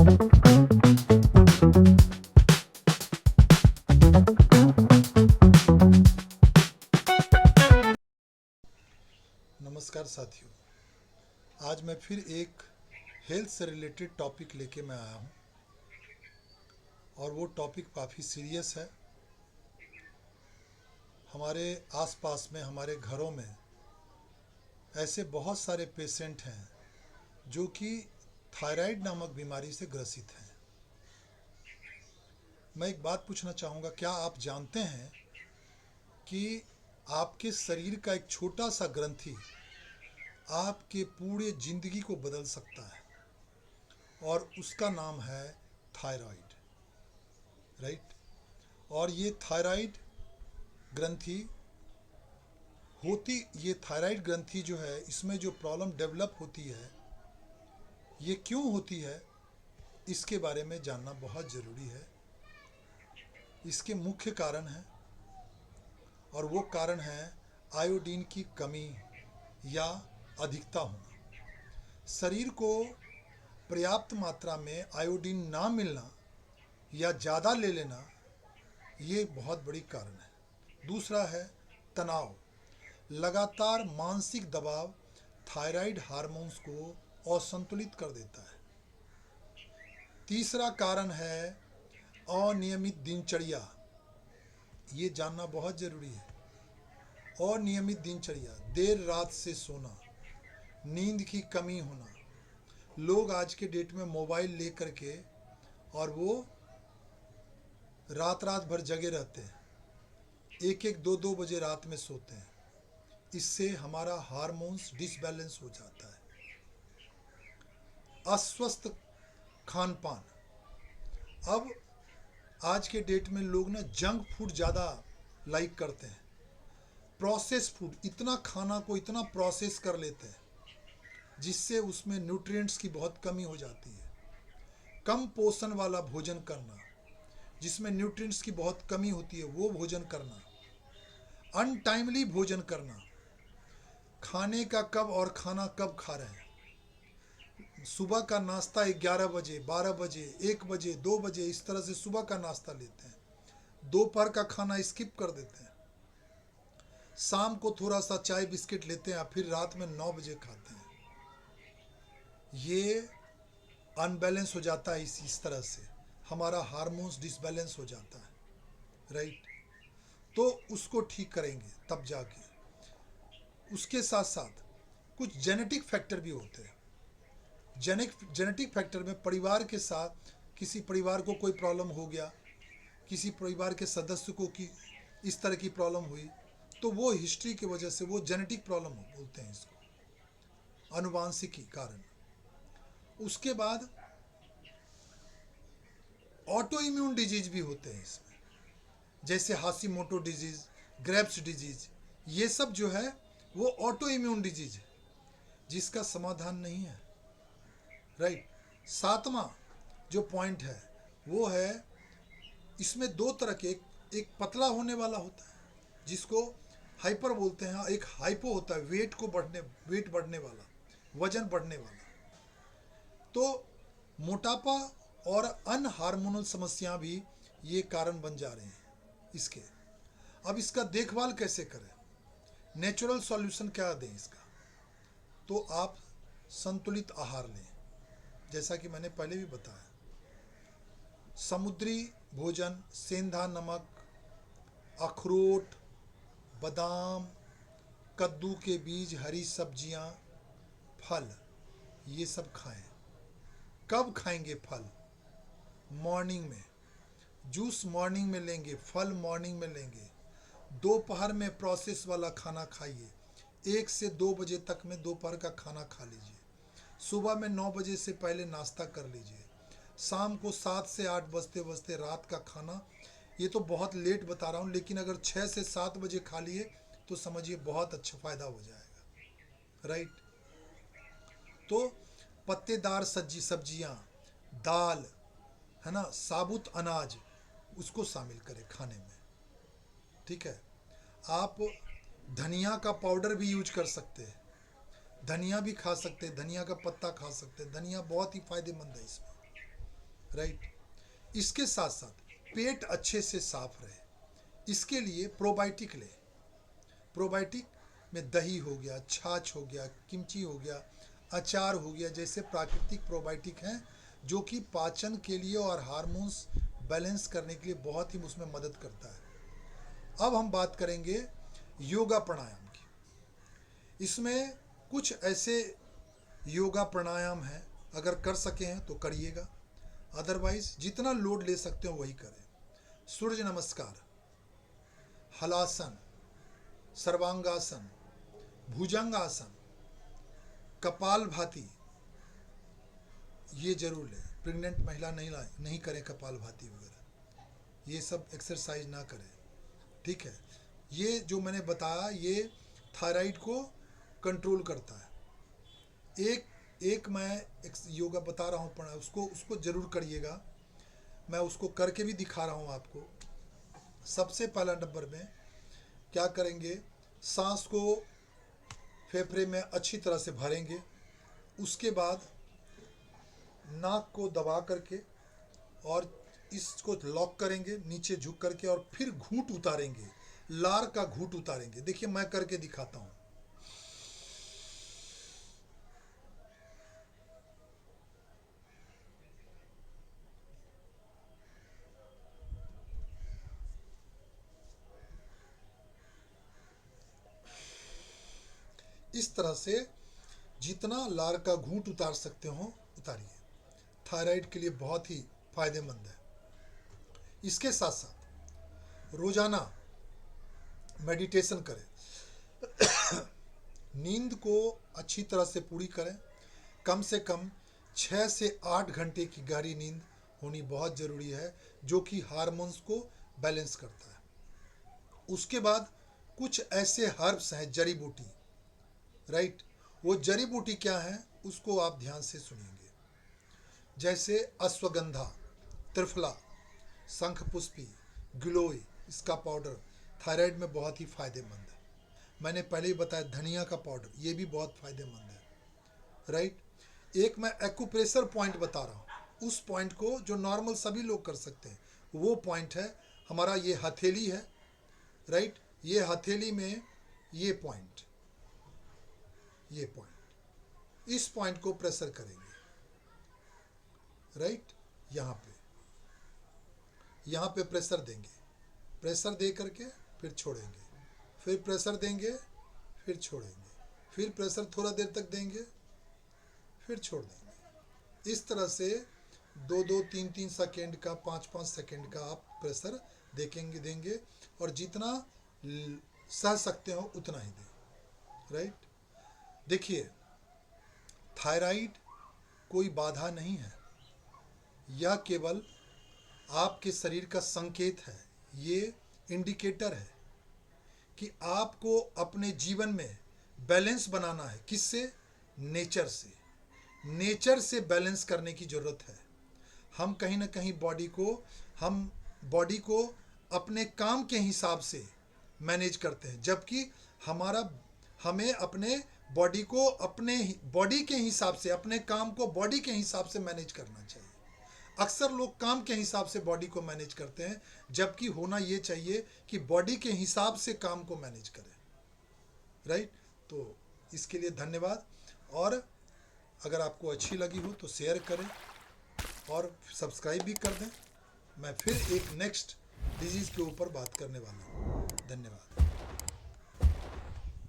नमस्कार साथियों, आज मैं फिर एक हेल्थ से रिलेटेड टॉपिक लेके मैं आया हूँ और वो टॉपिक काफ़ी सीरियस है। हमारे आसपास में, हमारे घरों में ऐसे बहुत सारे पेशेंट हैं जो कि थायराइड नामक बीमारी से ग्रसित हैं। मैं एक बात पूछना चाहूँगा, क्या आप जानते हैं कि आपके शरीर का एक छोटा सा ग्रंथि आपके पूरे जिंदगी को बदल सकता है और उसका नाम है थायराइड, राइट। और ये थायराइड ग्रंथि जो है, इसमें जो प्रॉब्लम डेवलप होती है, ये क्यों होती है, इसके बारे में जानना बहुत ज़रूरी है। इसके मुख्य कारण हैं और वो कारण है आयोडीन की कमी या अधिकता होना। शरीर को पर्याप्त मात्रा में आयोडीन ना मिलना या ज़्यादा ले लेना, ये बहुत बड़ी कारण है। दूसरा है तनाव। लगातार मानसिक दबाव थायराइड हार्मोन्स को असंतुलित कर देता है। तीसरा कारण है अनियमित दिनचर्या। ये जानना बहुत ज़रूरी है। अनियमित दिनचर्या, देर रात से सोना, नींद की कमी होना। लोग आज के डेट में मोबाइल ले करके और वो रात रात भर जगे रहते हैं, एक एक दो दो बजे रात में सोते हैं। इससे हमारा हार्मोन्स डिसबैलेंस हो जाता है। अस्वस्थ खान पान। अब आज के डेट में लोग ना जंक फूड ज़्यादा लाइक करते हैं। प्रोसेस फूड, इतना खाना को इतना प्रोसेस कर लेते हैं जिससे उसमें न्यूट्रिएंट्स की बहुत कमी हो जाती है। कम पोषण वाला भोजन करना, जिसमें न्यूट्रिएंट्स की बहुत कमी होती है, वो भोजन करना। अनटाइमली भोजन करना, खाने का कब और खाना कब खा रहे हैं। सुबह का नाश्ता 11 बजे, 12 बजे, 1 बजे, 2 बजे, इस तरह से सुबह का नाश्ता लेते हैं। दोपहर का खाना स्किप कर देते हैं। शाम को थोड़ा सा चाय बिस्किट लेते हैं, फिर रात में 9 बजे खाते हैं। ये अनबैलेंस हो जाता है। इस तरह से हमारा हार्मोन्स डिसबैलेंस हो जाता है, राइट। तो उसको ठीक करेंगे तब जाके। उसके साथ साथ कुछ जेनेटिक फैक्टर भी होते हैं। जेनेटिक फैक्टर में परिवार के साथ, किसी परिवार को कोई प्रॉब्लम हो गया, किसी परिवार के सदस्य को कि इस तरह की प्रॉब्लम हुई, तो वो हिस्ट्री की वजह से वो जेनेटिक प्रॉब्लम बोलते हैं इसको, आनुवांशिकी कारण। उसके बाद ऑटो इम्यून डिजीज भी होते हैं इसमें, जैसे हाशीमोटो डिजीज, ग्रेव्स डिजीज। ये सब जो है वो ऑटो इम्यून डिजीज है जिसका समाधान नहीं है, राइट। सातवां जो पॉइंट है वो है, इसमें दो तरह के, एक पतला होने वाला होता है जिसको हाइपर बोलते हैं, एक हाइपो होता है वेट बढ़ने वाला, वजन बढ़ने वाला। तो मोटापा और अन्य हार्मोनल समस्या भी ये कारण बन जा रहे हैं इसके। अब इसका देखभाल कैसे करें, नेचुरल सॉल्यूशन क्या दें इसका? तो आप संतुलित आहार लें, जैसा कि मैंने पहले भी बताया। समुद्री भोजन, सेंधा नमक, अखरोट, बादाम, कद्दू के बीज, हरी सब्जियां, फल, ये सब खाएं। कब खाएंगे फल? मॉर्निंग में। जूस मॉर्निंग में लेंगे, फल मॉर्निंग में लेंगे। दोपहर में प्रोसेस वाला खाना खाइए, 1 से 2 बजे तक में दोपहर का खाना खा लीजिए। सुबह में 9 बजे से पहले नाश्ता कर लीजिए। शाम को 7 से 8 बजते बजते रात का खाना। ये तो बहुत लेट बता रहा हूँ, लेकिन अगर 6 से 7 बजे खा लिए तो समझिए बहुत अच्छा फ़ायदा हो जाएगा, राइट। तो पत्तेदार सब्जियाँ, दाल, है ना, साबुत अनाज, उसको शामिल करें खाने में, ठीक है। आप धनिया का पाउडर भी यूज कर सकते हैं, धनिया भी खा सकते हैं, धनिया का पत्ता खा सकते हैं। धनिया बहुत ही फायदेमंद है इसमें, राइट। इसके साथ साथ पेट अच्छे से साफ रहे, इसके लिए प्रोबायोटिक ले। प्रोबायोटिक में दही हो गया, छाछ हो गया, किमची हो गया, अचार हो गया, जैसे प्राकृतिक प्रोबायोटिक हैं जो कि पाचन के लिए और हार्मोन्स बैलेंस करने के लिए बहुत ही उसमें मदद करता है। अब हम बात करेंगे योगा प्राणायाम की। इसमें कुछ ऐसे योगा प्राणायाम हैं, अगर कर सके हैं तो करिएगा, अदरवाइज जितना लोड ले सकते हो वही करें। सूर्य नमस्कार, हलासन, सर्वांगासन, भुजंगासन, कपालभाति, ये जरूर लें। प्रेग्नेंट महिला नहीं करें कपालभाति वगैरह, ये सब एक्सरसाइज ना करें, ठीक है। ये जो मैंने बताया ये थायराइड को कंट्रोल करता है। एक मैं एक योगा बता रहा हूँ, उसको जरूर करिएगा। मैं उसको करके भी दिखा रहा हूँ आपको। सबसे पहला नंबर में क्या करेंगे, सांस को फेफड़े में अच्छी तरह से भरेंगे, उसके बाद नाक को दबा करके और इसको लॉक करेंगे नीचे झुक करके, और फिर घूंट उतारेंगे, लार का घूंट उतारेंगे। देखिए मैं करके दिखाता हूँ। इस तरह से जितना लार का घूंट उतार सकते हो उतारिए। थायराइड के लिए बहुत ही फायदेमंद है। इसके साथ साथ रोजाना मेडिटेशन करें। नींद को अच्छी तरह से पूरी करें। कम से कम 6 से 8 घंटे की गहरी नींद होनी बहुत ज़रूरी है, जो कि हार्मोन्स को बैलेंस करता है। उसके बाद कुछ ऐसे हर्ब्स हैं, जड़ी बूटी, राइट। वो जड़ी बूटी क्या है उसको आप ध्यान से सुनिएंगे। जैसे अश्वगंधा, त्रिफला, शंखपुष्पी, गिलोय, इसका पाउडर थायराइड में बहुत ही फायदेमंद है। मैंने पहले ही बताया धनिया का पाउडर, ये भी बहुत फायदेमंद है, राइट। एक मैं एक्यूप्रेशर पॉइंट बता रहा हूँ, उस पॉइंट को जो नॉर्मल सभी लोग कर सकते हैं, वो पॉइंट है हमारा, ये हथेली है, राइट। ये हथेली में ये पॉइंट, इस पॉइंट को प्रेशर करेंगे, राइट। यहाँ पे प्रेशर देंगे, प्रेशर दे करके फिर छोड़ेंगे, फिर प्रेशर देंगे, फिर छोड़ेंगे, फिर प्रेशर थोड़ा देर तक देंगे, फिर छोड़ देंगे। इस तरह से 2-2, 3-3 सेकेंड का, 5-5 सेकेंड का आप प्रेशर देंगे, और जितना सह सकते हो उतना ही दें, राइट। देखिए थायराइड कोई बाधा नहीं है, यह केवल आपके शरीर का संकेत है, ये इंडिकेटर है कि आपको अपने जीवन में बैलेंस बनाना है। किससे? नेचर से। नेचर से बैलेंस करने की ज़रूरत है। हम कहीं ना कहीं बॉडी को अपने काम के हिसाब से मैनेज करते हैं, जबकि हमें अपने बॉडी को अपने बॉडी के हिसाब से, अपने काम को बॉडी के हिसाब से मैनेज करना चाहिए। अक्सर लोग काम के हिसाब से बॉडी को मैनेज करते हैं, जबकि होना ये चाहिए कि बॉडी के हिसाब से काम को मैनेज करें, राइट। तो इसके लिए धन्यवाद, और अगर आपको अच्छी लगी हो तो शेयर करें और सब्सक्राइब भी कर दें। मैं फिर एक नेक्स्ट डिजीज़ के ऊपर बात करने वाला हूँ। धन्यवाद।